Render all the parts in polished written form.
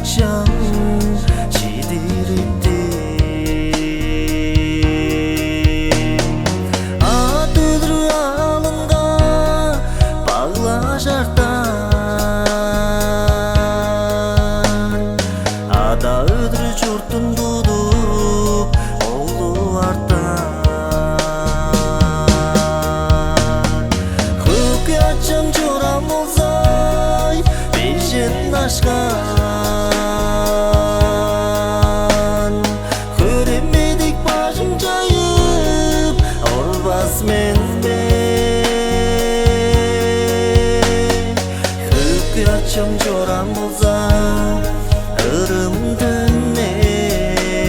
качан жидирипти ат өдүрү алынга баглашартан ада өдүрү журтун тудуп оглу артан көкячам жорам болсай бешен ашкан көренбедик башым жайып орбас менде көкячам жорам болса ырымды эмес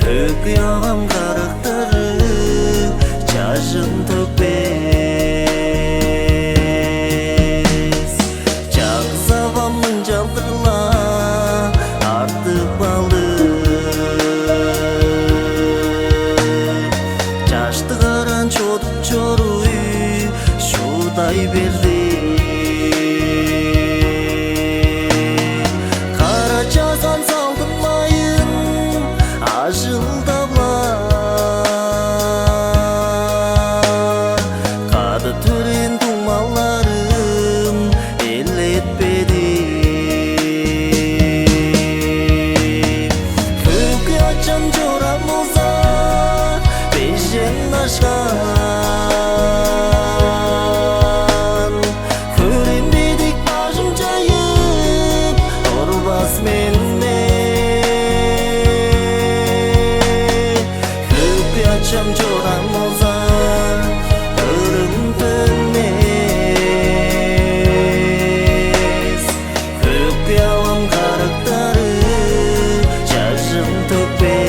көкөгам карыктары жашын төкпес жагзабамдын жалтырла артып алып жаштык аран чодуп жоруй шуудай берди кара жазган салдын майын ажылдабла кады төрен тумаларым элетпеди көкячам жорам болса бешен ашкан көренбедик башым жайып орбас менде көкячам жорам болса ырымды эмес көкөгам карыктары жашын төкпес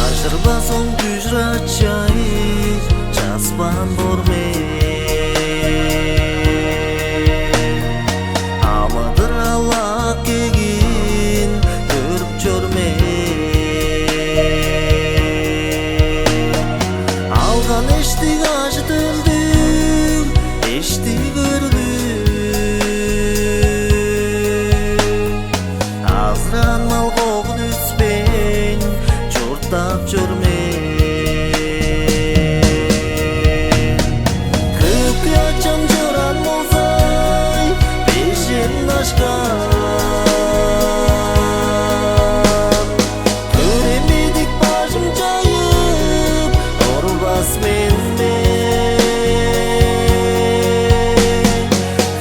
ажырбасаң күжрат жайып жазбан бормен амадыр алак кегин көрүп жөрмен алган эштик ажы төлдүк эшти көрдүк азыран мал когун үспен журттап жүрмен көкячам жорам болса бешен ашкан көренбедик башым жайып орбас менде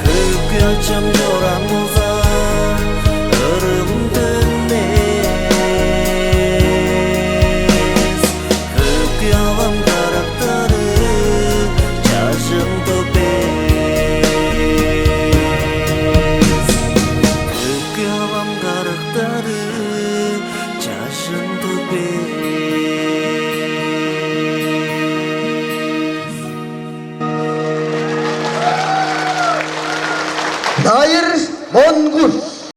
көкячам жорам болса ырымды эмес көкөгам карыктары жашын төкпес көкөгам карыктары жашын төкпес Дайыр Монгур